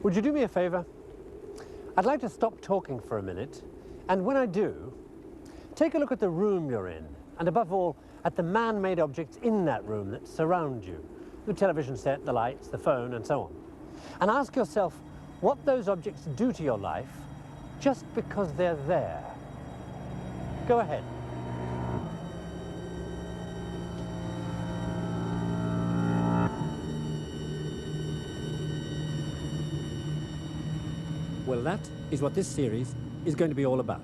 Would you do me a favor? I'd like to stop talking for a minute, and when I do, take a look at the room you're in, and above all, at the man-made objects in that room that surround you. The television set, the lights, the phone, and so on. And ask yourself what those objects do to your life just because they're there. Go ahead. Well, that is what this series is going to be all about.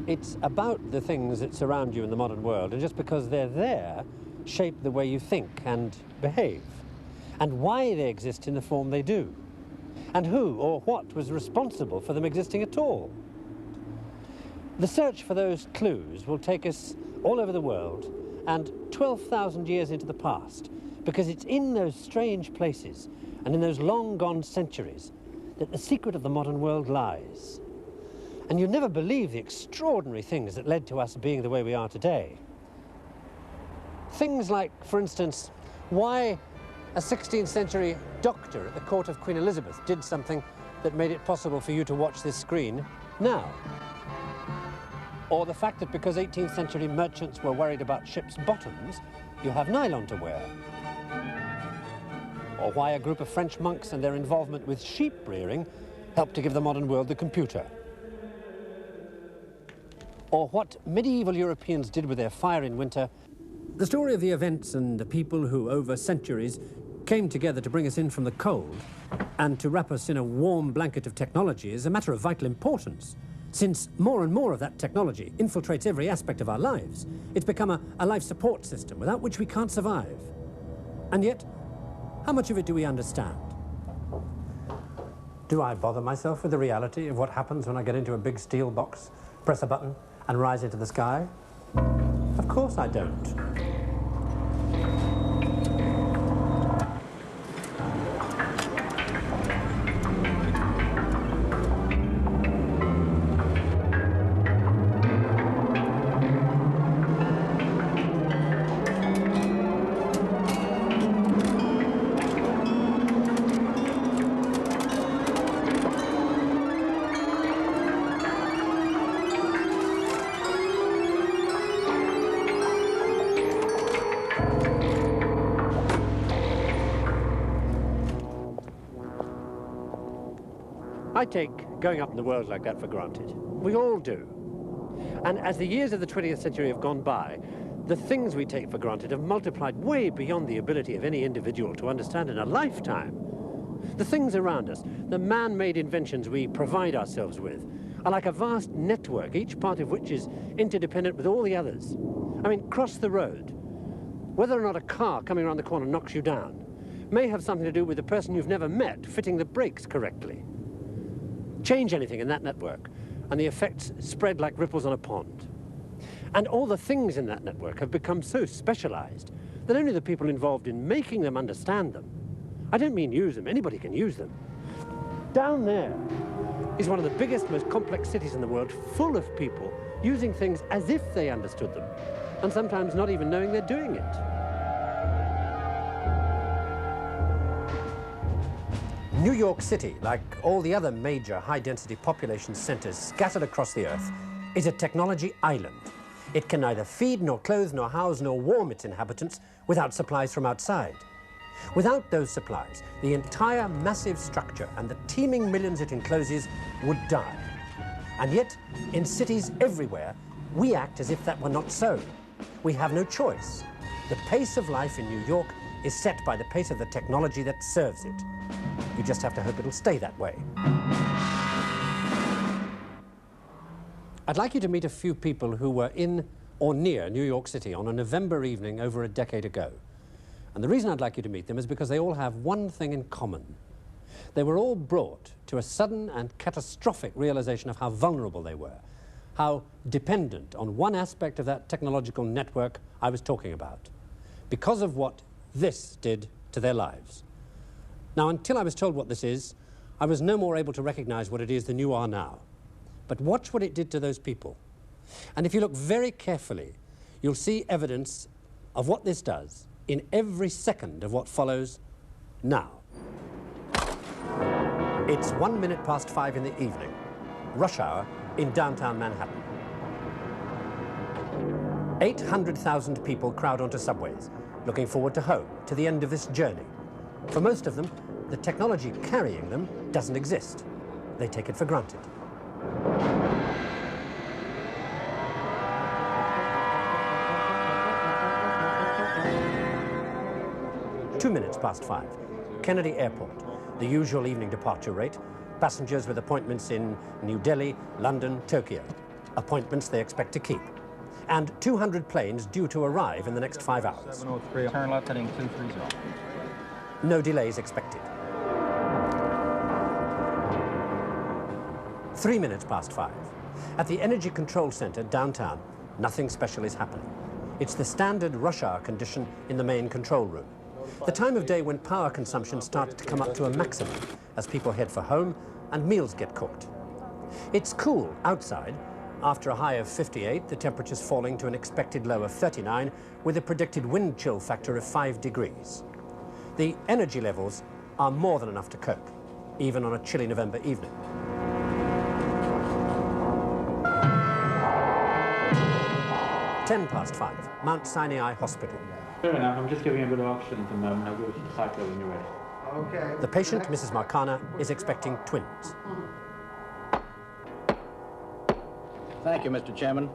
It's about the things that surround you in the modern world, and just because they're there, shape the way you think and behave, and why they exist in the form they do, and who or what was responsible for them existing at all. The search for those clues will take us all over the world and 12,000 years into the past, because it's in those strange places and in those long-gone centuries that the secret of the modern world lies. And you'd never believe the extraordinary things that led to us being the way we are today. Things like, for instance, why a 16th century doctor at the court of Queen Elizabeth did something that made it possible for you to watch this screen now. Or the fact that because 18th century merchants were worried about ships' bottoms, you have nylon to wear. Or why a group of French monks and their involvement with sheep rearing helped to give the modern world the computer. Or what medieval Europeans did with their fire in winter. The story of the events and the people who, over centuries, came together to bring us in from the cold and to wrap us in a warm blanket of technology is a matter of vital importance. Since more and more of that technology infiltrates every aspect of our lives, it's become a life support system without which we can't survive. And yet, how much of it do we understand? Do I bother myself with the reality of what happens when I get into a big steel box, press a button, and rise into the sky? Of course I don't. I take going up in the world like that for granted. We all do. And as the years of the 20th century have gone by, the things we take for granted have multiplied way beyond the ability of any individual to understand in a lifetime. The things around us, the man-made inventions we provide ourselves with, are like a vast network, each part of which is interdependent with all the others. I mean, cross the road. Whether or not a car coming around the corner knocks you down may have something to do with the person you've never met fitting the brakes correctly. Change anything in that network, and the effects spread like ripples on a pond. And all the things in that network have become so specialized that only the people involved in making them understand them. I don't mean use them, anybody can use them. Down there is one of the biggest, most complex cities in the world, full of people using things as if they understood them, and sometimes not even knowing they're doing it. New York City, like all the other major high-density population centers scattered across the earth, is a technology island. It can neither feed, nor clothe, nor house, nor warm its inhabitants without supplies from outside. Without those supplies, the entire massive structure and the teeming millions it encloses would die. And yet, in cities everywhere, we act as if that were not so. We have no choice. The pace of life in New York is set by the pace of the technology that serves it. You just have to hope it'll stay that way. I'd like you to meet a few people who were in or near New York City on a November evening over a decade ago. And the reason I'd like you to meet them is because they all have one thing in common. They were all brought to a sudden and catastrophic realization of how vulnerable they were, how dependent on one aspect of that technological network I was talking about, because of what this did to their lives. Now, until I was told what this is, I was no more able to recognize what it is than you are now. But watch what it did to those people. And if you look very carefully, you'll see evidence of what this does in every second of what follows now. It's 1 minute past 5 in the evening, rush hour in downtown Manhattan. 800,000 people crowd onto subways, looking forward to home, to the end of this journey. For most of them, the technology carrying them doesn't exist. They take it for granted. Two minutes past 5, Kennedy Airport, the usual evening departure rate, passengers with appointments in New Delhi, London, Tokyo, appointments they expect to keep. And 200 planes due to arrive in the next 5 hours. 703, turn left heading 230. No delays expected. 3 minutes past 5. At the Energy Control Center downtown, nothing special is happening. It's the standard rush hour condition in the main control room. The time of day when power consumption starts to come up to a maximum as people head for home and meals get cooked. It's cool outside. After a high of 58, the temperature's falling to an expected low of 39 with a predicted wind chill factor of 5 degrees. The energy levels are more than enough to cope, even on a chilly November evening. Ten past 5, Mount Sinai Hospital. Fair enough, I'm just giving a bit of oxygen at the moment. I'll go to the cycle when you're ready. Okay. The patient, Mrs. Marcana, is expecting twins. Thank you, Mr. Chairman.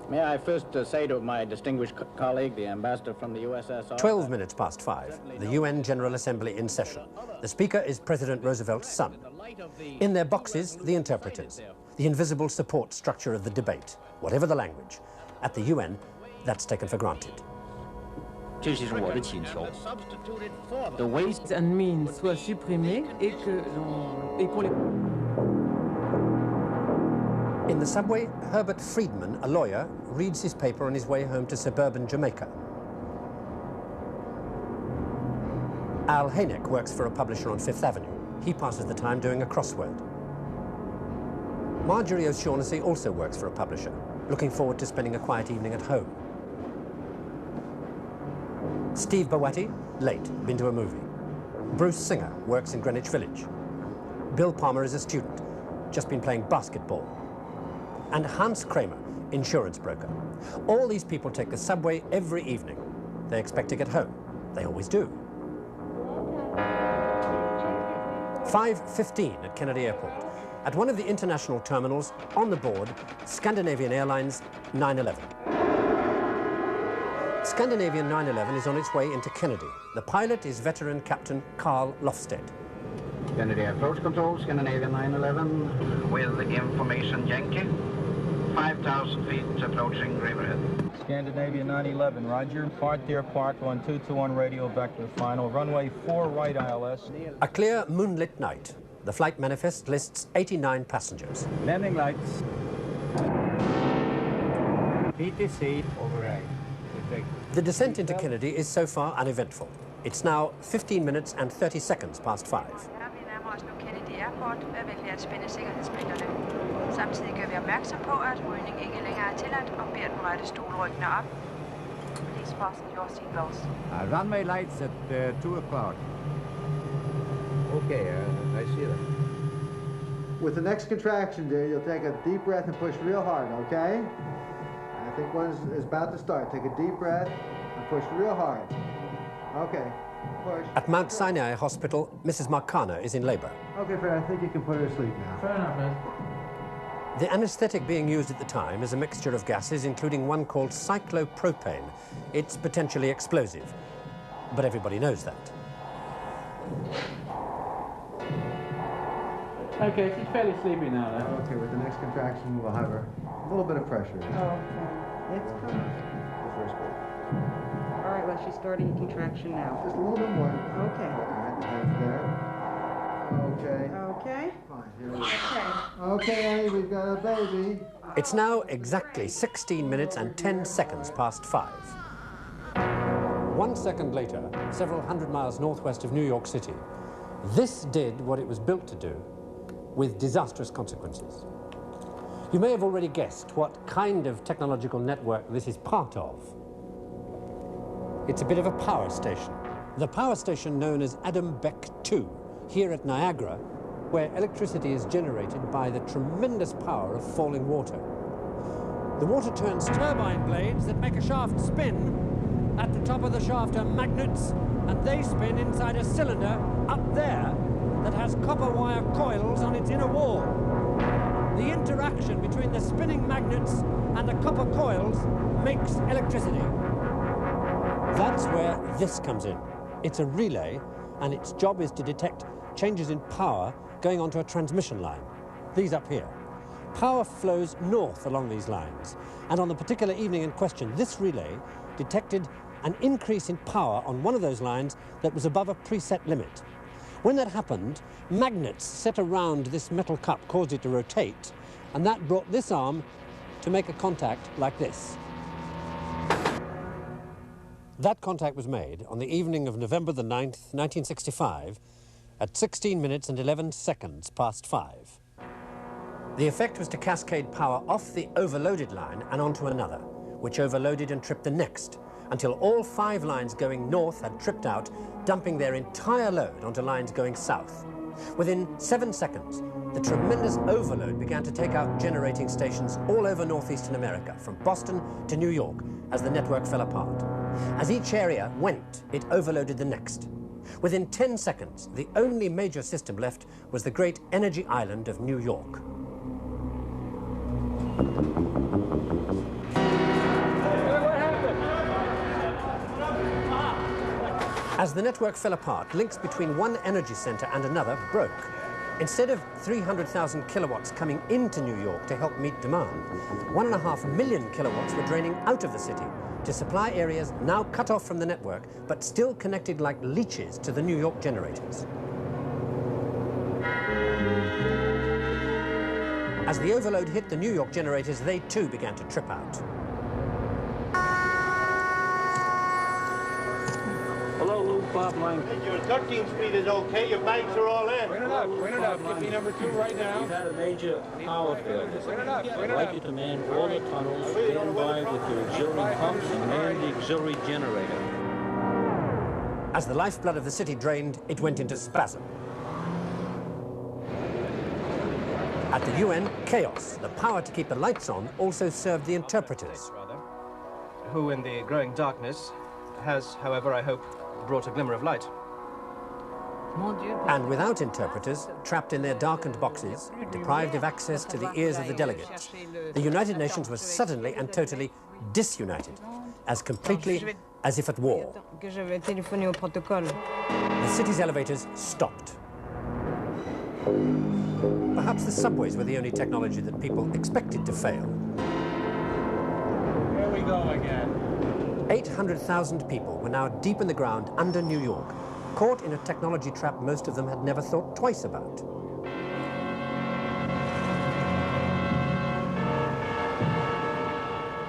May I first say to my distinguished colleague, the ambassador from the USSR... 12 minutes past 5, the UN General Assembly in session. The speaker is President Roosevelt's son. In their boxes, the interpreters, the invisible support structure of the debate, whatever the language. At the UN, that's taken for granted. The ways and means soient supprimés et qu'on les... In the subway, Herbert Friedman, a lawyer, reads his paper on his way home to suburban Jamaica. Al Hynek works for a publisher on Fifth Avenue. He passes the time doing a crossword. Marjorie O'Shaughnessy also works for a publisher, looking forward to spending a quiet evening at home. Steve Bawati, late, been to a movie. Bruce Singer works in Greenwich Village. Bill Palmer is a student, just been playing basketball. And Hans Kramer, insurance broker. All these people take the subway every evening. They expect to get home. They always do. 5:15 at Kennedy Airport. At one of the international terminals, on the board, Scandinavian Airlines 911. Scandinavian 911 is on its way into Kennedy. The pilot is veteran Captain Carl Lofsted. Kennedy approach control, Scandinavian 911. With information Yankee. 5,000 feet approaching Riverhead. Scandinavian 911, roger. Park Park on 221 radio vector final. Runway 4 right ILS. A clear moonlit night. The flight manifest lists 89 passengers. Landing lights. PTC override. The descent into Kennedy is so far uneventful. It's now 15 minutes and 30 seconds past 5. Kennedy Airport er venlig at spænde sikkerhedsbælterne. Samtidig gør vi opmærksom på, at rygning ikke længere er tilladt og beder den rette stolryggene op. Please fasten your seatbelts. Runway lights at 2 o'clock. Okay, I see that. With the next contraction, dear, you'll take a deep breath and push real hard, okay? I think one is about to start. Take a deep breath and push real hard. Okay, push. At Mount Sinai Hospital, Mrs. Marcana is in labor. Okay, Fred, I think you can put her to sleep now. Fair enough, man. The anesthetic being used at the time is a mixture of gases, including one called cyclopropane. It's potentially explosive, but everybody knows that. Okay, she's fairly sleepy now, though. Okay, with the next contraction, we'll have her a little bit of pressure. Oh, okay. It's coming. The first one. All right, well, she's starting a contraction now. Just a little bit more. Okay. All right, the head's there. Okay. Okay. Fine, here we go. Okay. Okay, Annie, we've got a baby. It's now exactly 16 minutes and 10 seconds past 5. 1 second later, several hundred miles northwest of New York City, this did what it was built to do, with disastrous consequences. You may have already guessed what kind of technological network this is part of. It's a bit of a power station. The power station known as Adam Beck 2, here at Niagara, where electricity is generated by the tremendous power of falling water. The water turns turbine blades that make a shaft spin. At the top of the shaft are magnets, and they spin inside a cylinder up there that has copper wire coils on its inner wall. The interaction between the spinning magnets and the copper coils makes electricity. That's where this comes in. It's a relay, and its job is to detect changes in power going onto a transmission line. These up here. Power flows north along these lines, and on the particular evening in question, this relay detected an increase in power on one of those lines that was above a preset limit. When that happened, magnets set around this metal cup caused it to rotate, and that brought this arm to make a contact like this. That contact was made on the evening of November the 9th, 1965, at 16 minutes and 11 seconds past 5. The effect was to cascade power off the overloaded line and onto another, which overloaded and tripped the next, until all 5 lines going north had tripped out, dumping their entire load onto lines going south. Within 7 seconds, the tremendous overload began to take out generating stations all over northeastern America, from Boston to New York, as the network fell apart. As each area went, it overloaded the next. Within 10 seconds, the only major system left was the great energy island of New York. As the network fell apart, links between one energy center and another broke. Instead of 300,000 kilowatts coming into New York to help meet demand, 1.5 million kilowatts were draining out of the city to supply areas now cut off from the network, but still connected like leeches to the New York generators. As the overload hit the New York generators, they too began to trip out. Hello, Lou, Bob Line. Hey, your 13 speed is okay. Your bags are all in. Bring it up. Give me number 2 right now. We've had a major power failure. Bring it up. I'd like you to man all the tunnels, stand by with your auxiliary pumps, and man the auxiliary generator. As the lifeblood of the city drained, it went into spasm. At the UN, chaos. The power to keep the lights on also served the interpreters. Who, in the growing darkness, has, however, I hope, brought a glimmer of light. And without interpreters, trapped in their darkened boxes, deprived of access to the ears of the delegates, the United Nations was suddenly and totally disunited, as completely as if at war. The city's elevators stopped. Perhaps the subways were the only technology that people expected to fail. Here we go again. 800,000 people were now deep in the ground under New York, caught in a technology trap most of them had never thought twice about.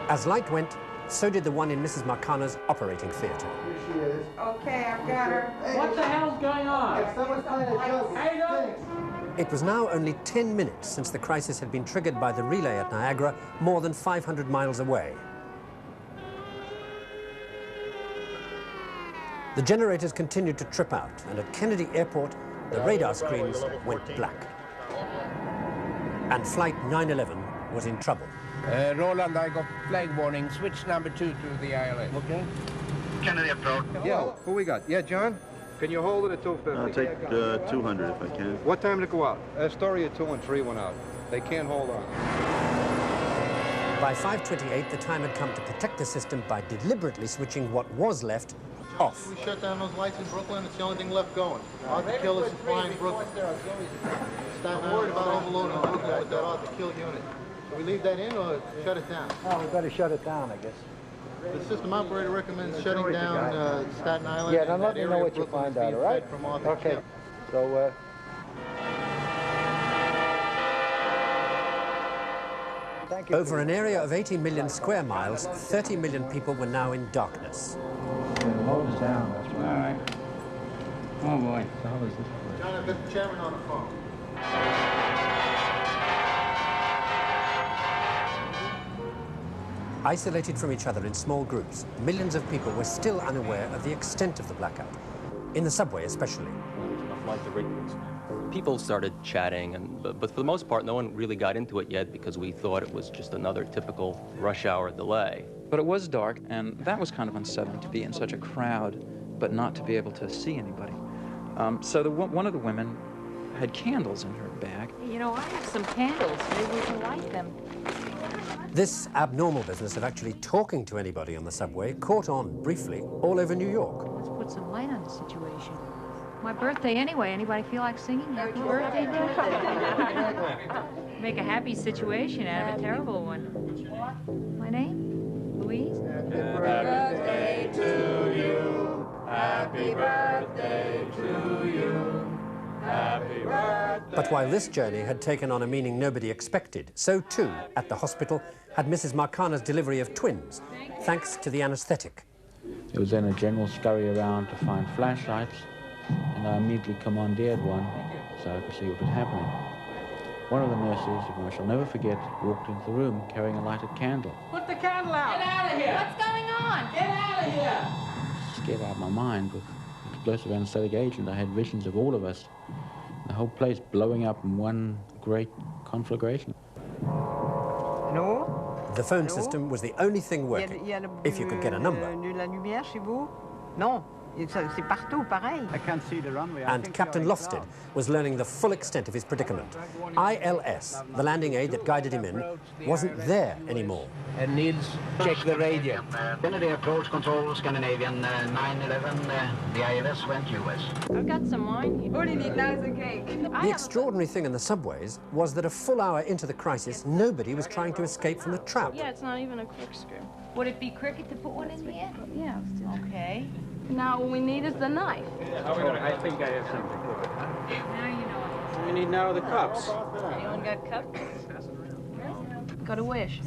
As light went, so did the one in Mrs. Marcana's operating theater. Here she is. Okay, I've got her. Hey, What the hell's going on? if someone's playing a joke, Hey, no. It was now only 10 minutes since the crisis had been triggered by the relay at Niagara, more than 500 miles away. The generators continued to trip out, and at Kennedy Airport, the radar screens went black. And Flight 911 was in trouble. Roland, I got flag warning. Switch number 2 to the ILS. Okay. Kennedy approach. Yeah, who we got? Yeah, John? Can you hold it at 250? I'll take 200 if I can. What time did it go out? Astoria 2 and 3 went out. They can't hold on. By 5:28, the time had come to protect the system by deliberately switching what was left off. We shut down those lights in Brooklyn. It's the only thing left going. Ought to kill us flying Brooklyn. Staten Island about overloading Brooklyn with that ought to kill unit. So we leave that in or shut it down? Oh, we better shut it down, I guess. The system operator recommends shutting down Staten Island. Yeah, then let me know what you find out, all right? Okay. So, thank you. Over an area of 80 million square miles, 30 million people were now in darkness. Load is down, that's right. All right. Oh, boy. John, I've got the chairman on the phone. Isolated from each other in small groups, millions of people were still unaware of the extent of the blackout, in the subway especially. was enough light to read things. People started chatting, but for the most part, no one really got into it yet because we thought it was just another typical rush hour delay. But it was dark, and that was kind of unsettling, to be in such a crowd, but not to be able to see anybody. So one of the women had candles in her bag. You know, I have some candles. Maybe we can light them. This abnormal business of actually talking to anybody on the subway caught on briefly all over New York. Let's put some light on the situation. My birthday anyway. Anybody feel like singing happy birthday to me? Make a happy situation out of a terrible one. My name? Louise? Happy birthday to you. Happy birthday to you. Happy birthday. But while this journey had taken on a meaning nobody expected, so too, at the hospital, had Mrs. Marcana's delivery of twins, thanks to the anaesthetic. There was then a general scurry around to find flashlights, and I immediately commandeered one so I could see what was happening. One of the nurses, whom I shall never forget, walked into the room carrying a lighted candle. Put the candle out. Get out of here. What's going on? Get out of here. Scared out of my mind. With explosive anesthetic agent, I had visions of all of us, the whole place blowing up in one great conflagration. Hello? The phone system was the only thing working, if you could get a number. La lumière chez vous? Non. C'est partout, pareil. I can't see the runway. And Captain Lofsted was learning the full extent of his predicament. ILS, the landing aid that guided him in, wasn't there anymore. And Niels, check the radio. Kennedy approach control, Scandinavian 911, the ILS went US. I've got some wine here. What do you need? That is a cake. The extraordinary thing in the subways was that a full hour into the crisis, nobody was trying to escape from the trap. Yeah, it's not even a corkscrew. Would it be cricket to put one in here? Yeah. Okay. Now all we need is the knife. I think I have something. Now you know. We need now the cups. Anyone got cups? Got a wish.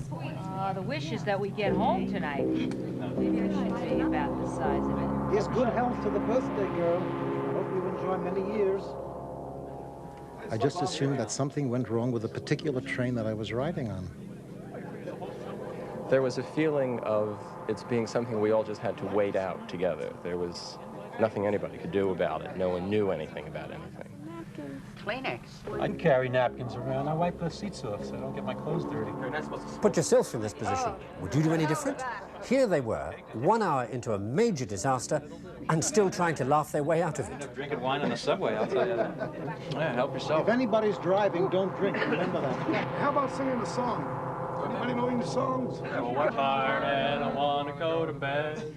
The wish is that we get home tonight. Maybe I should see about the size of it. Here's good health to the birthday girl. Hope you enjoy many years. I just assumed that something went wrong with the particular train that I was riding on. There was a feeling of it's being something we all just had to wait out together. There was nothing anybody could do about it. No one knew anything about anything. Kleenex. I carry napkins around. I wipe the seats off so I don't get my clothes dirty. Put yourself in this position. Would you do any different? Here they were, 1 hour into a major disaster, and still trying to laugh their way out of it. Drinking wine on the subway, I'll tell you that. Yeah, help yourself. If anybody's driving, don't drink. Remember that. How about singing a song? Anybody know any songs? I work hard and I want to go to bed.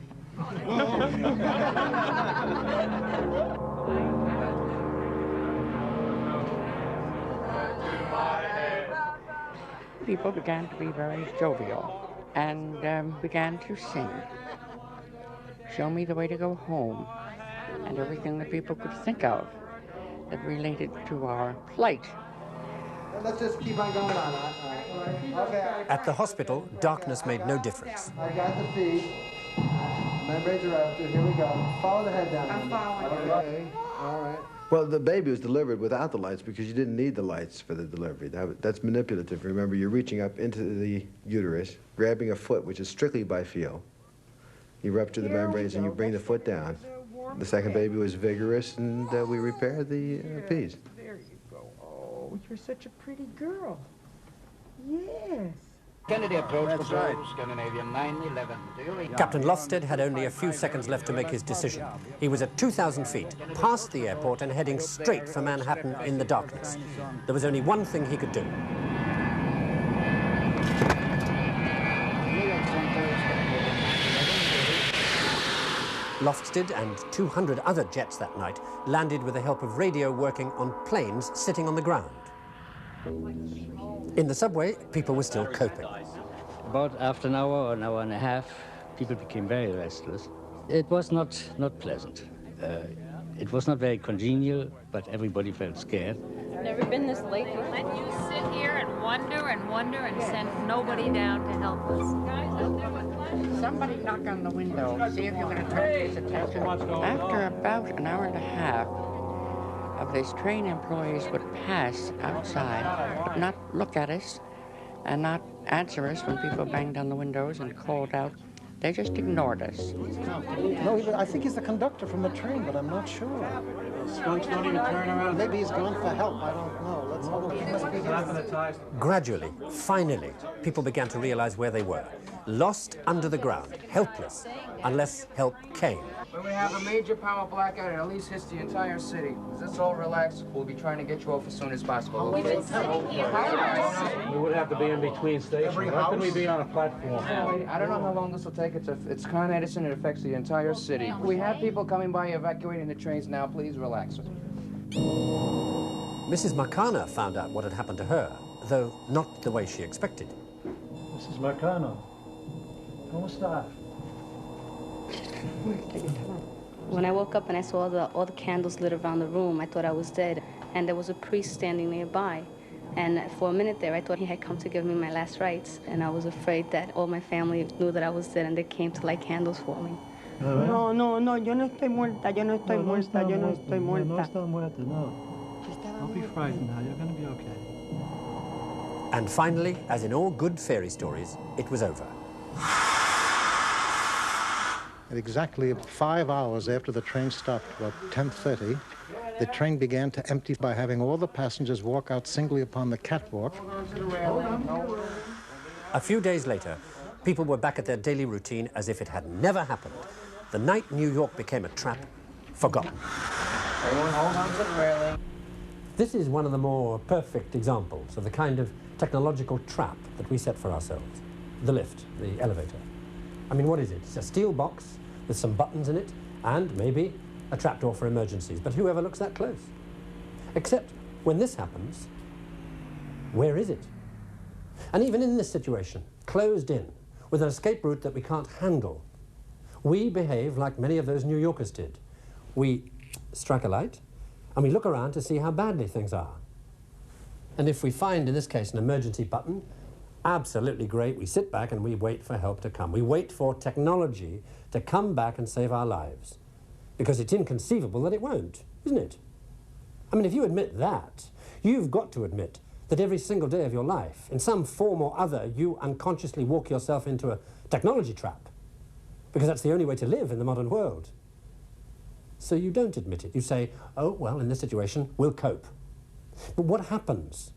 People began to be very jovial and began to sing. Show me the way to go home, and everything that people could think of that related to our plight. Let's just keep on going on. Okay. At the hospital, darkness made no difference. I got the feet. Membranes are up. Here we go. Follow the head down. I'm following. Okay. All right. Well, the baby was delivered without the lights because you didn't need the lights for the delivery. That's manipulative. Remember, you're reaching up into the uterus, grabbing a foot, which is strictly by feel. You rupture the membranes and you bring the foot down. The second baby was vigorous, and we repaired the P's. There you go. Oh, you're such a pretty girl. Yes. Kennedy approach control, Scandinavian 911. Captain Lofsted had only a few seconds left to make his decision. He was at 2,000 feet, past the airport and heading straight for Manhattan in the darkness. There was only one thing he could do. Lofsted and 200 other jets that night landed with the help of radio working on planes sitting on the ground. In the subway, people were still coping. About after an hour or an hour and a half, people became very restless. It was not pleasant. It was not very congenial, but everybody felt scared. Never been this late. And you sit here and wonder and send nobody down to help us. Somebody knock on the window, see if you're going to turn his attention. After about an hour and a half, of these train employees would pass outside, but not look at us and not answer us when people banged on the windows and called out, They just ignored us. No, I think he's the conductor from the train, but I'm not sure. Skunks don't even turn around. Maybe he's gone for help. I don't know. Let's hope he must be here. Gradually, finally, people began to realize where they were. Lost under the ground, helpless, unless help came. When we have a major power blackout, it at least hits the entire city. Is this all relaxed? We'll be trying to get you off as soon as possible. Okay? We would have to be in between stations. Why couldn't we be on a platform? I don't know how long this will take. It's Con Edison. It affects the entire city. We have people coming by evacuating the trains now. Please relax. Mrs. Marcano found out what had happened to her, though not the way she expected. Mrs. Marcano, ¿cómo está? When I woke up and I saw all the candles lit around the room, I thought I was dead. And there was a priest standing nearby. And for a minute there, I thought he had come to give me my last rites. And I was afraid that all my family knew that I was dead and they came to light candles for me. No, yo no estoy muerta, yo no estoy muerta, yo no estoy muerta. No está muerta, no. Don't be frightened now, you're going to be okay. And finally, as in all good fairy stories, it was over. At exactly 5 hours after the train stopped, about 10:30, the train began to empty by having all the passengers walk out singly upon the catwalk. A few days later, people were back at their daily routine as if it had never happened. The night New York became a trap, forgotten. Everyone hold on to the railing. This is one of the more perfect examples of the kind of technological trap that we set for ourselves. The lift, the elevator. I mean, what is it? It's a steel box with some buttons in it and maybe a trapdoor for emergencies. But whoever looks that close? Except when this happens, where is it? And even in this situation, closed in, with an escape route that we can't handle, we behave like many of those New Yorkers did. We strike a light and we look around to see how badly things are. And if we find, in this case, an emergency button, absolutely great. We sit back and we wait for help to come. We wait for technology to come back and save our lives. Because it's inconceivable that it won't, isn't it? I mean, if you admit that, you've got to admit that every single day of your life, in some form or other, you unconsciously walk yourself into a technology trap. Because that's the only way to live in the modern world. So you don't admit it. You say, oh, well, in this situation, we'll cope. But what happens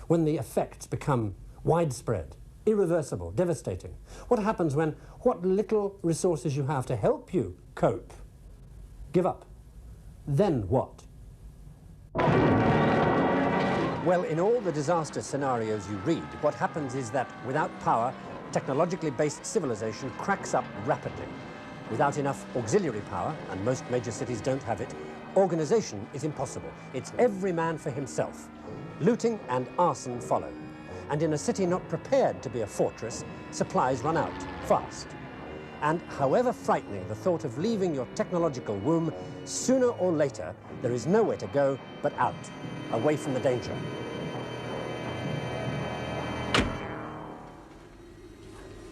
when the effects become widespread, irreversible, devastating? What happens when what little resources you have to help you cope give up? Then what? Well, in all the disaster scenarios you read, what happens is that without power, technologically based civilization cracks up rapidly. Without enough auxiliary power, and most major cities don't have it, organization is impossible. It's every man for himself. Looting and arson follow. And in a city not prepared to be a fortress, supplies run out fast. And however frightening the thought of leaving your technological womb, sooner or later, there is nowhere to go but out, away from the danger.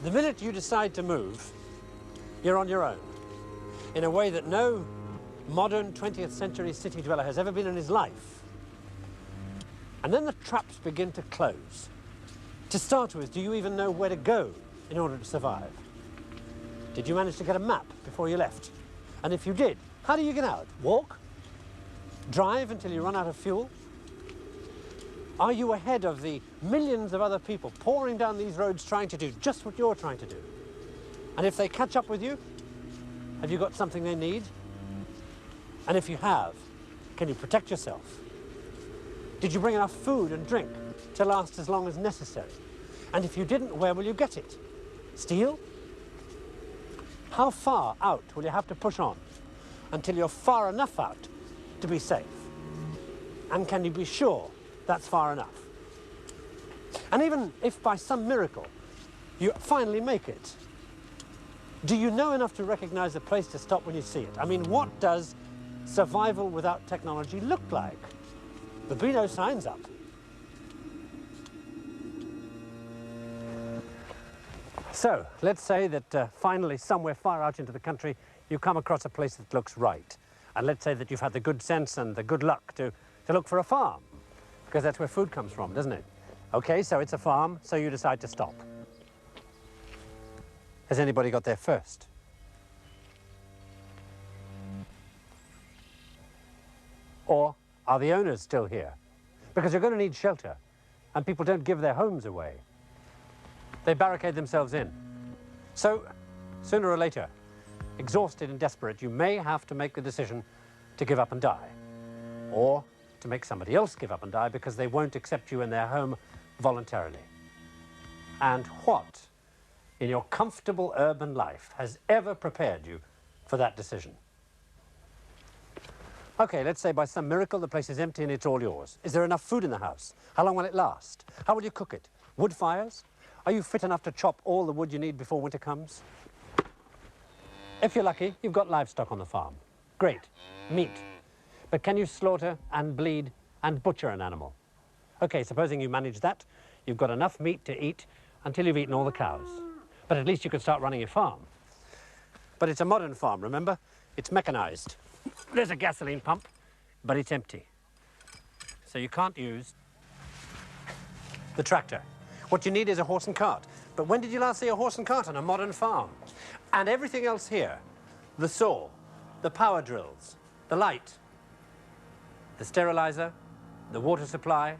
The minute you decide to move, you're on your own, in a way that no modern 20th century city dweller has ever been in his life. And then the traps begin to close. To start with, do you even know where to go in order to survive? Did you manage to get a map before you left? And if you did, how do you get out? Walk? Drive until you run out of fuel? Are you ahead of the millions of other people pouring down these roads trying to do just what you're trying to do? And if they catch up with you, have you got something they need? And if you have, can you protect yourself? Did you bring enough food and drink to last as long as necessary? And if you didn't, where will you get it? Steal? How far out will you have to push on until you're far enough out to be safe? And can you be sure that's far enough? And even if by some miracle you finally make it, do you know enough to recognize the place to stop when you see it? I mean, what does survival without technology look like? There'll be no signs up. So, let's say that finally, somewhere far out into the country, you come across a place that looks right. And let's say that you've had the good sense and the good luck to look for a farm, because that's where food comes from, doesn't it? Okay, so it's a farm, so you decide to stop. Has anybody got there first? Or are the owners still here? Because you're going to need shelter, and people don't give their homes away. They barricade themselves in. So, sooner or later, exhausted and desperate, you may have to make the decision to give up and die, or to make somebody else give up and die because they won't accept you in their home voluntarily. And what in your comfortable urban life has ever prepared you for that decision? Okay, let's say by some miracle the place is empty and it's all yours. Is there enough food in the house? How long will it last? How will you cook it? Wood fires? Are you fit enough to chop all the wood you need before winter comes? If you're lucky, you've got livestock on the farm. Great. Meat. But can you slaughter and bleed and butcher an animal? Okay, supposing you manage that, you've got enough meat to eat until you've eaten all the cows. But at least you can start running your farm. But it's a modern farm, remember? It's mechanized. There's a gasoline pump, but it's empty. So you can't use the tractor. What you need is a horse and cart. But when did you last see a horse and cart on a modern farm? And everything else here, the saw, the power drills, the light, the sterilizer, the water supply,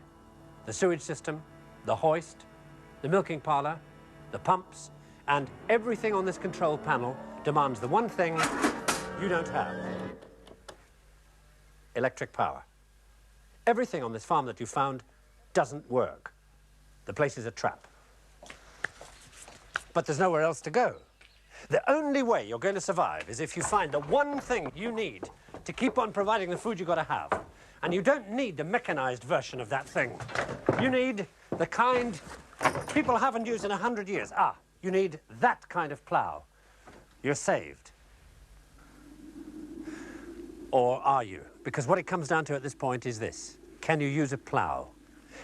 the sewage system, the hoist, the milking parlor, the pumps, and everything on this control panel demands the one thing you don't have: electric power. Everything on this farm that you found doesn't work. The place is a trap. But there's nowhere else to go. The only way you're going to survive is if you find the one thing you need to keep on providing the food you've got to have. And you don't need the mechanized version of that thing. You need the kind people haven't used in 100 years. You need that kind of plow. You're saved. Or are you? Because what it comes down to at this point is this: can you use a plow?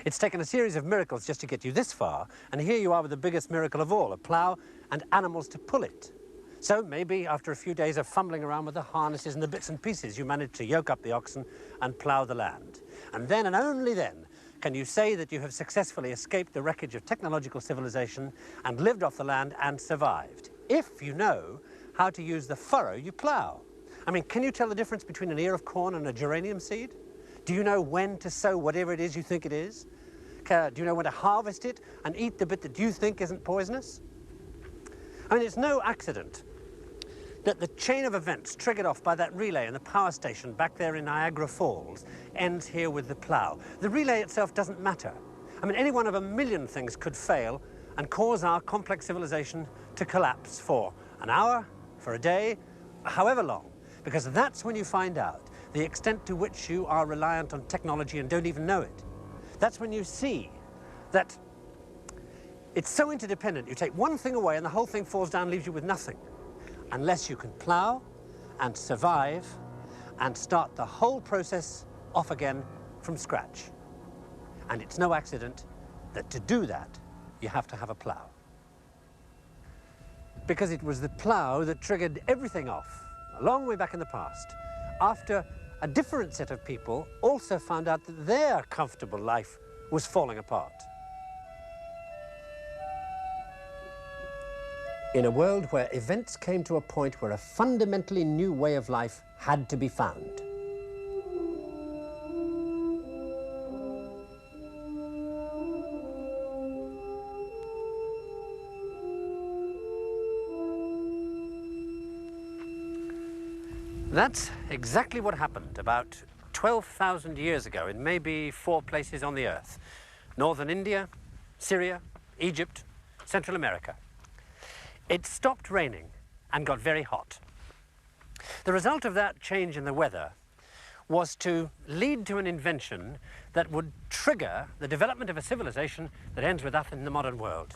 It's taken a series of miracles just to get you this far, and here you are with the biggest miracle of all: a plow and animals to pull it. So maybe after a few days of fumbling around with the harnesses and the bits and pieces, you manage to yoke up the oxen and plow the land. And then, and only then, can you say that you have successfully escaped the wreckage of technological civilization and lived off the land and survived, if you know how to use the furrow you plow. I mean, can you tell the difference between an ear of corn and a geranium seed? Do you know when to sow whatever it is you think it is? Do you know when to harvest it and eat the bit that you think isn't poisonous? I mean, it's no accident that the chain of events triggered off by that relay in the power station back there in Niagara Falls ends here with the plow. The relay itself doesn't matter. I mean, any one of a million things could fail and cause our complex civilization to collapse for an hour, for a day, however long, because that's when you find out the extent to which you are reliant on technology and don't even know it. That's when you see that it's so interdependent. You take one thing away and the whole thing falls down, leaves you with nothing. Unless you can plow and survive and start the whole process off again from scratch. And it's no accident that to do that, you have to have a plow. Because it was the plow that triggered everything off, a long way back in the past, after a different set of people also found out that their comfortable life was falling apart. In a world where events came to a point where a fundamentally new way of life had to be found. That's exactly what happened about 12,000 years ago in maybe 4 places on the Earth: Northern India, Syria, Egypt, Central America. It stopped raining and got very hot. The result of that change in the weather was to lead to an invention that would trigger the development of a civilization that ends with us in the modern world.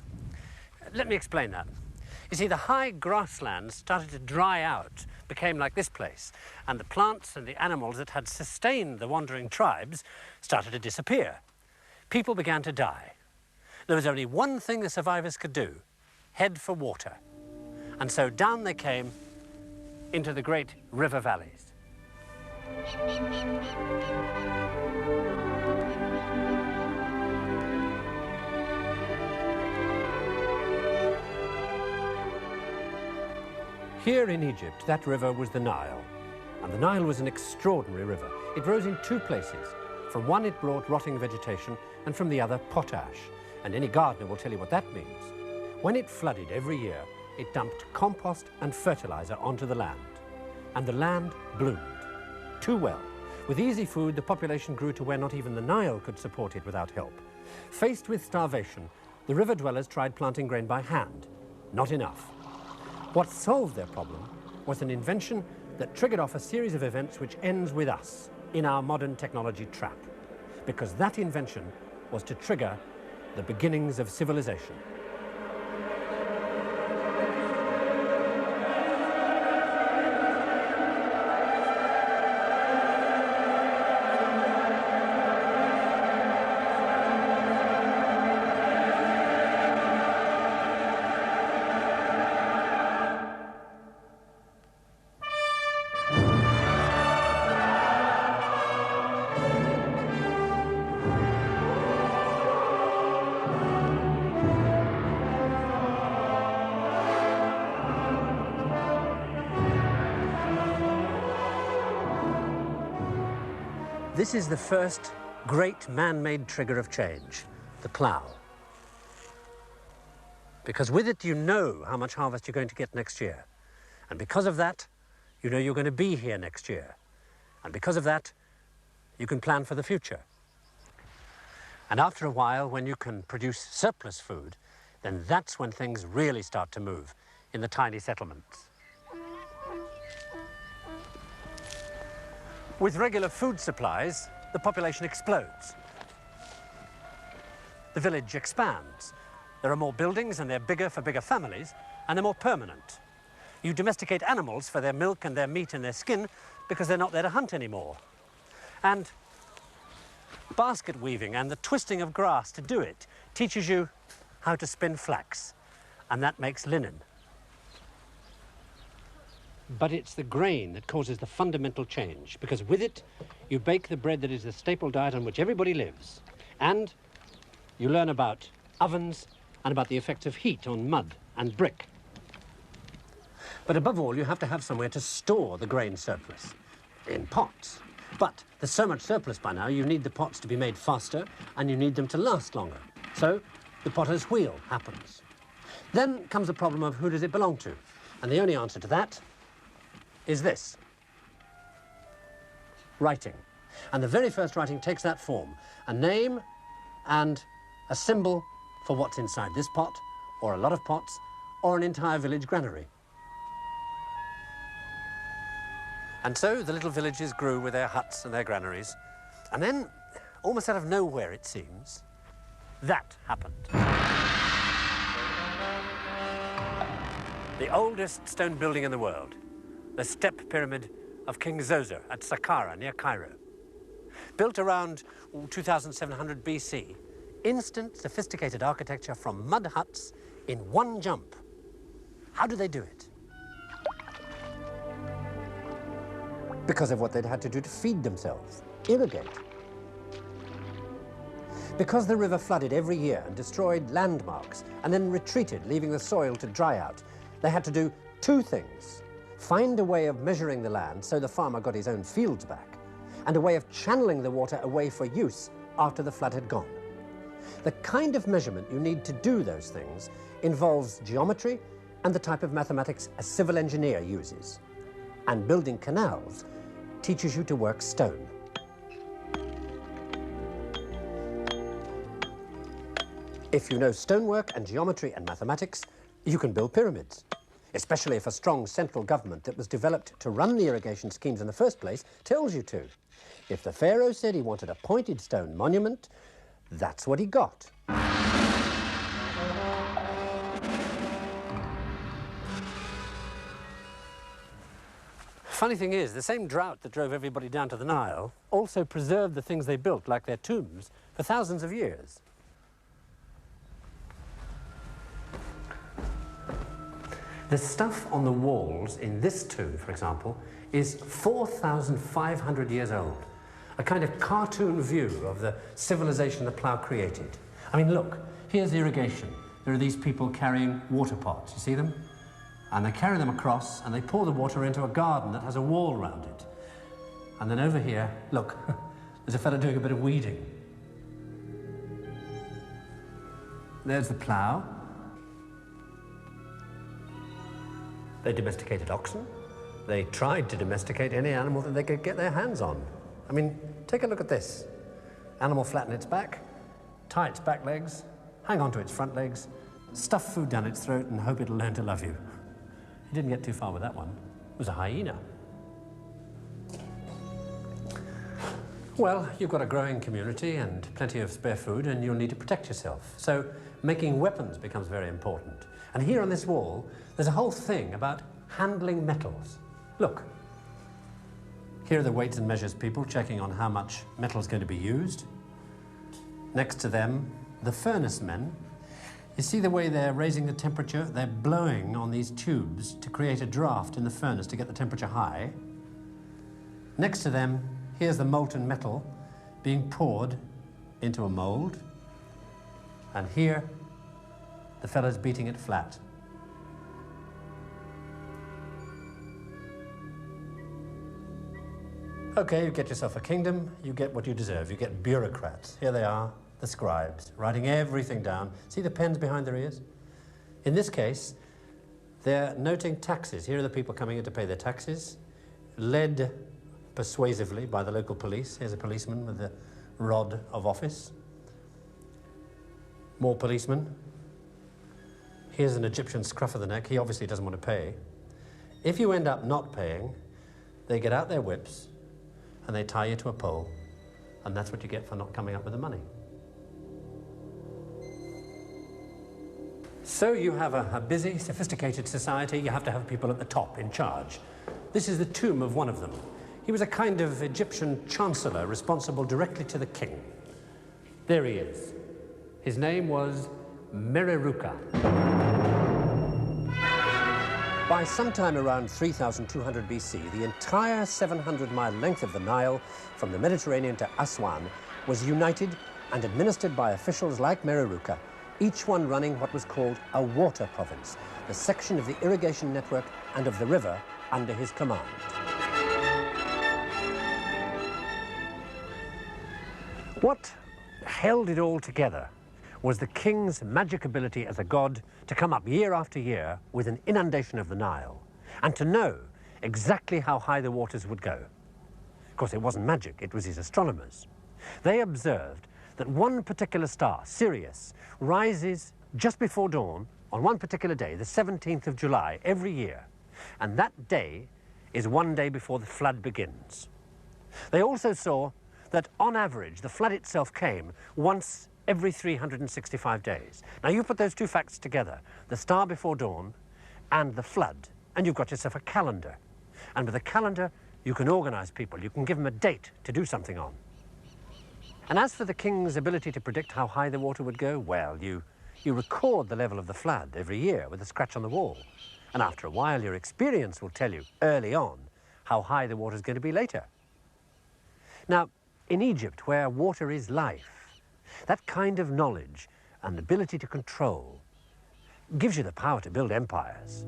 Let me explain that. You see, the high grasslands started to dry out, became like this place, and the plants and the animals that had sustained the wandering tribes started to disappear. People began to die. There was only one thing the survivors could do: head for water. And so down they came into the great river valleys. Here in Egypt, that river was the Nile. And the Nile was an extraordinary river. It rose in two places. From one, it brought rotting vegetation, and from the other, potash. And any gardener will tell you what that means. When it flooded every year, it dumped compost and fertilizer onto the land. And the land bloomed. Too well. With easy food, the population grew to where not even the Nile could support it without help. Faced with starvation, the river dwellers tried planting grain by hand. Not enough. What solved their problem was an invention that triggered off a series of events which ends with us in our modern technology trap. Because that invention was to trigger the beginnings of civilization. This is the first great man-made trigger of change, the plough. Because with it, you know how much harvest you're going to get next year. And because of that, you know you're going to be here next year. And because of that, you can plan for the future. And after a while, when you can produce surplus food, then that's when things really start to move in the tiny settlements. With regular food supplies, the population explodes. The village expands. There are more buildings and they're bigger for bigger families, and they're more permanent. You domesticate animals for their milk and their meat and their skin because they're not there to hunt anymore. And basket weaving and the twisting of grass to do it teaches you how to spin flax, and that makes linen. But it's the grain that causes the fundamental change, because with it, you bake the bread that is the staple diet on which everybody lives. And you learn about ovens and about the effects of heat on mud and brick. But above all, you have to have somewhere to store the grain surplus, in pots. But there's so much surplus by now, you need the pots to be made faster, and you need them to last longer. So the potter's wheel happens. Then comes the problem of who does it belong to? And the only answer to that is this: writing. And the very first writing takes that form: a name and a symbol for what's inside this pot, or a lot of pots, or an entire village granary. And so the little villages grew with their huts and their granaries. And then, almost out of nowhere it seems, that happened. The oldest stone building in the world, the step pyramid of King Zoser at Saqqara near Cairo. Built around 2700 BC, instant sophisticated architecture from mud huts in one jump. How do they do it? Because of what they'd had to do to feed themselves, irrigate. Because the river flooded every year and destroyed landmarks and then retreated, leaving the soil to dry out, they had to do two things: find a way of measuring the land so the farmer got his own fields back, and a way of channeling the water away for use after the flood had gone. The kind of measurement you need to do those things involves geometry and the type of mathematics a civil engineer uses. And building canals teaches you to work stone. If you know stonework and geometry and mathematics, you can build pyramids, especially if a strong central government that was developed to run the irrigation schemes in the first place tells you to. If the pharaoh said he wanted a pointed stone monument, that's what he got. Funny thing is, the same drought that drove everybody down to the Nile also preserved the things they built, like their tombs, for thousands of years. The stuff on the walls in this tomb, for example, is 4,500 years old. A kind of cartoon view of the civilization the plough created. I mean, look, here's irrigation. There are these people carrying water pots. You see them? And they carry them across, and they pour the water into a garden that has a wall round it. And then over here, look, there's a fellow doing a bit of weeding. There's the plough. They domesticated oxen. They tried to domesticate any animal that they could get their hands on. I mean, take a look at this. Animal flatten its back, tie its back legs, hang on to its front legs, stuff food down its throat and hope it'll learn to love you. You didn't get too far with that one. It was a hyena. Well, you've got a growing community and plenty of spare food, and you'll need to protect yourself. So making weapons becomes very important. And here on this wall, there's a whole thing about handling metals. Look, here are the weights and measures people checking on how much metal is going to be used. Next to them, the furnace men. You see the way they're raising the temperature? They're blowing on these tubes to create a draft in the furnace to get the temperature high. Next to them, here's the molten metal being poured into a mold. And here, the fellow's beating it flat. Okay, you get yourself a kingdom, you get what you deserve. You get bureaucrats. Here they are, the scribes, writing everything down. See the pens behind their ears? In this case, they're noting taxes. Here are the people coming in to pay their taxes, led persuasively by the local police. Here's a policeman with the rod of office. More policemen. Here's an Egyptian scruff of the neck. He obviously doesn't want to pay. If you end up not paying, they get out their whips and they tie you to a pole, and that's what you get for not coming up with the money. So you have a busy, sophisticated society. You have to have people at the top in charge. This is the tomb of one of them. He was a kind of Egyptian chancellor responsible directly to the king. There he is. His name was Mereruka. By sometime around 3200 BC, the entire 700-mile length of the Nile, from the Mediterranean to Aswan, was united and administered by officials like Mereruka, each one running what was called a water province, the section of the irrigation network and of the river under his command. What held it all together was the king's magic ability as a god to come up year after year with an inundation of the Nile and to know exactly how high the waters would go. Of course, it wasn't magic, it was his astronomers. They observed that one particular star, Sirius, rises just before dawn on one particular day, the 17th of July, every year. And that day is one day before the flood begins. They also saw that, on average, the flood itself came once every 365 days. Now, you put those two facts together, the star before dawn and the flood, and you've got yourself a calendar. And with a calendar, you can organize people. You can give them a date to do something on. And as for the king's ability to predict how high the water would go, well, you record the level of the flood every year with a scratch on the wall. And after a while, your experience will tell you early on how high the water's going to be later. Now, in Egypt, where water is life, that kind of knowledge and ability to control gives you the power to build empires.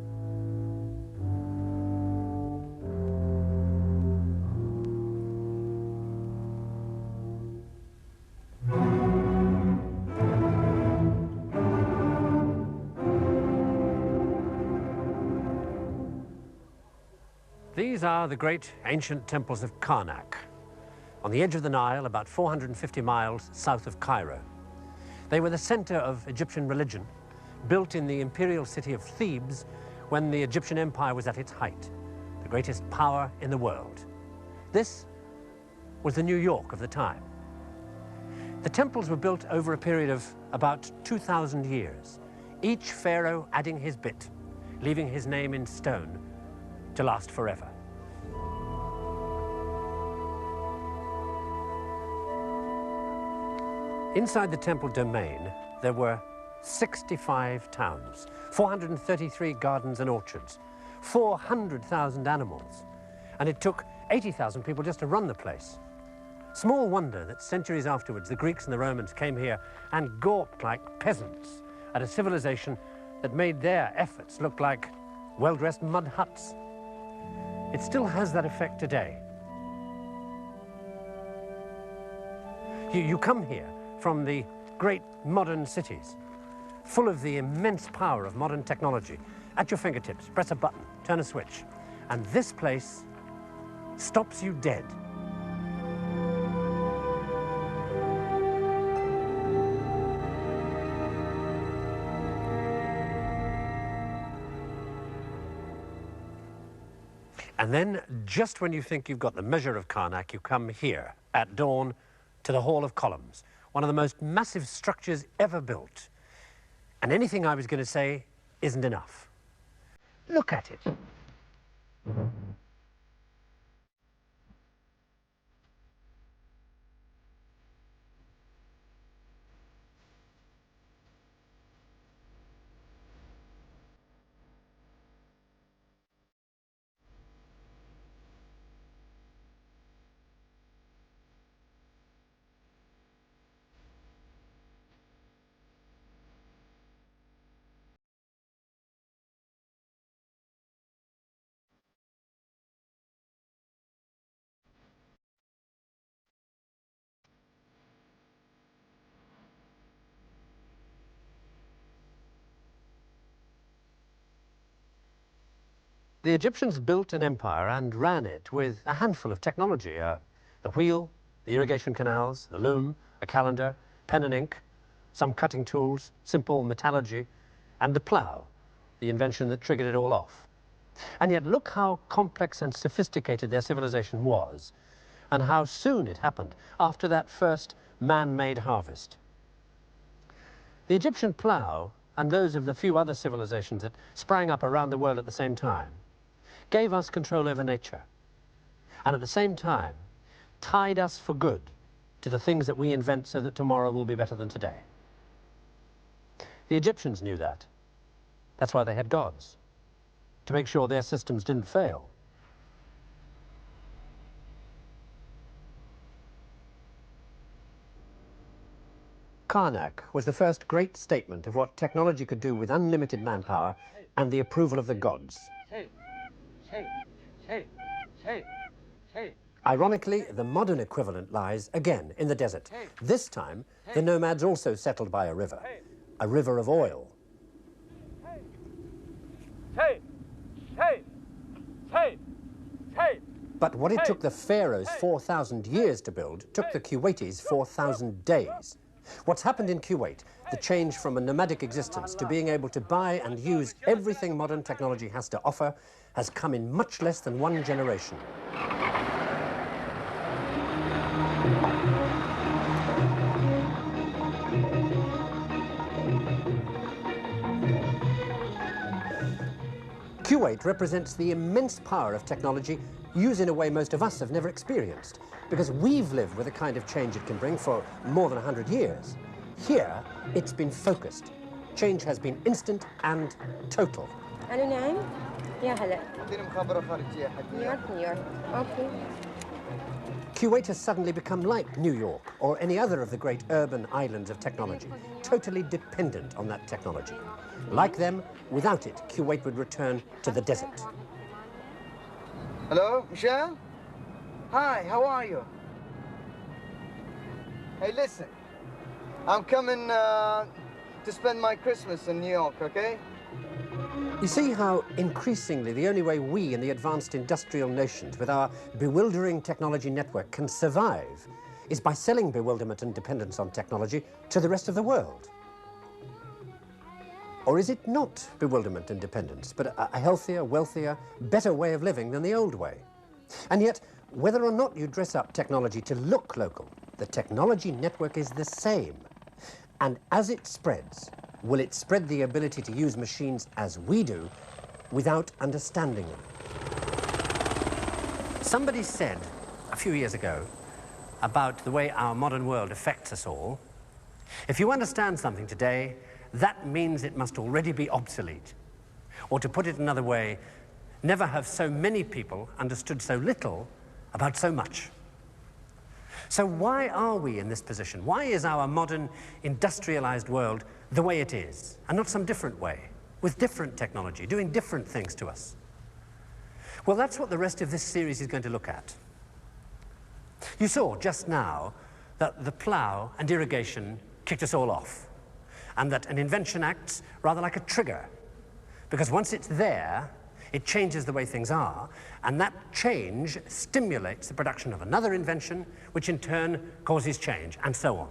These are the great ancient temples of Karnak, on the edge of the Nile, about 450 miles south of Cairo. They were the center of Egyptian religion, built in the imperial city of Thebes when the Egyptian empire was at its height, the greatest power in the world. This was the New York of the time. The temples were built over a period of about 2,000 years, each pharaoh adding his bit, leaving his name in stone to last forever. Inside the temple domain, there were 65 towns, 433 gardens and orchards, 400,000 animals, and it took 80,000 people just to run the place. Small wonder that centuries afterwards, the Greeks and the Romans came here and gawped like peasants at a civilization that made their efforts look like well-dressed mud huts. It still has that effect today. You come here from the great modern cities, full of the immense power of modern technology. At your fingertips, press a button, turn a switch, and this place stops you dead. And then, just when you think you've got the measure of Karnak, you come here, at dawn, to the Hall of Columns, one of the most massive structures ever built. And anything I was going to say isn't enough. Look at it. The Egyptians built an empire and ran it with a handful of technology. The wheel, the irrigation canals, the loom, a calendar, pen and ink, some cutting tools, simple metallurgy, and the plough, the invention that triggered it all off. And yet look how complex and sophisticated their civilization was, and how soon it happened after that first man-made harvest. The Egyptian plough, and those of the few other civilizations that sprang up around the world at the same time, gave us control over nature, and at the same time tied us for good to the things that we invent so that tomorrow will be better than today. The Egyptians knew that. That's why they had gods, to make sure their systems didn't fail. Karnak was the first great statement of what technology could do with unlimited manpower and the approval of the gods. Ironically, the modern equivalent lies again in the desert. This time, the nomads also settled by a river of oil. But what it took the pharaohs 4,000 years to build took the Kuwaitis 4,000 days. What's happened in Kuwait, the change from a nomadic existence to being able to buy and use everything modern technology has to offer, has come in much less than one generation. Kuwait represents the immense power of technology used in a way most of us have never experienced, because we've lived with the kind of change it can bring for more than 100 years. Here, it's been focused. Change has been instant and total. Kuwait has suddenly become like New York or any other of the great urban islands of technology, totally dependent on that technology. Like them, without it, Kuwait would return to the desert. Hello, Michelle? Hi, how are you? Hey, listen. I'm coming to spend my Christmas in New York, okay? You see how increasingly the only way we in the advanced industrial nations with our bewildering technology network can survive is by selling bewilderment and dependence on technology to the rest of the world. Or is it not bewilderment and dependence, but a healthier, wealthier, better way of living than the old way? And yet, whether or not you dress up technology to look local, the technology network is the same. And as it spreads, will it spread the ability to use machines as we do without understanding them? Somebody said a few years ago about the way our modern world affects us all, if you understand something today, that means it must already be obsolete. Or to put it another way, never have so many people understood so little about so much. So why are we in this position? Why is our modern industrialized world the way it is, and not some different way? with different technology, doing different things to us. Well, that's what the rest of this series is going to look at. You saw just now that the plough and irrigation kicked us all off, and that an invention acts rather like a trigger, because once it's there, it changes the way things are, and that change stimulates the production of another invention, which in turn causes change, and so on.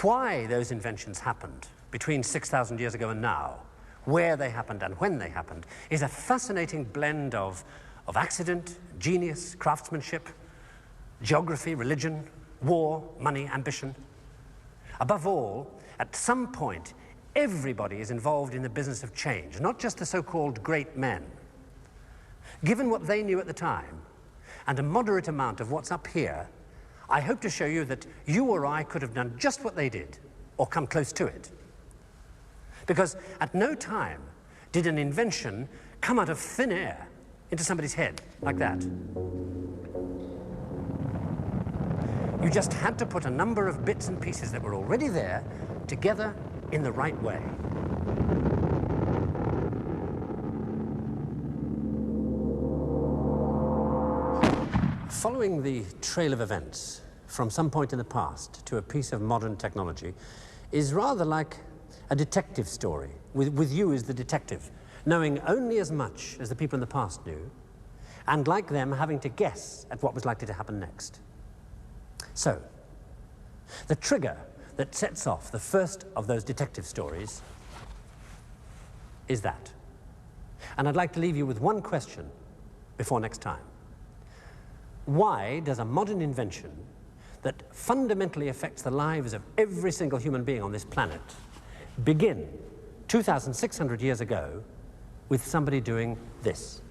Why those inventions happened between 6,000 years ago and now, where they happened and when they happened, is a fascinating blend of accident, genius, craftsmanship, geography, religion, war, money, ambition. Above all, at some point, everybody is involved in the business of change, not just the so-called great men. Given what they knew at the time, and a moderate amount of what's up here, I hope to show you that you or I could have done just what they did, or come close to it. Because at no time did an invention come out of thin air into somebody's head like that. You just had to put a number of bits and pieces that were already there together in the right way. Following the trail of events from some point in the past to a piece of modern technology is rather like a detective story, with you as the detective, knowing only as much as the people in the past knew, and like them having to guess at what was likely to happen next. So, the trigger that sets off the first of those detective stories is that. And I'd like to leave you with one question before next time. Why does a modern invention that fundamentally affects the lives of every single human being on this planet begin 2,600 years ago with somebody doing this?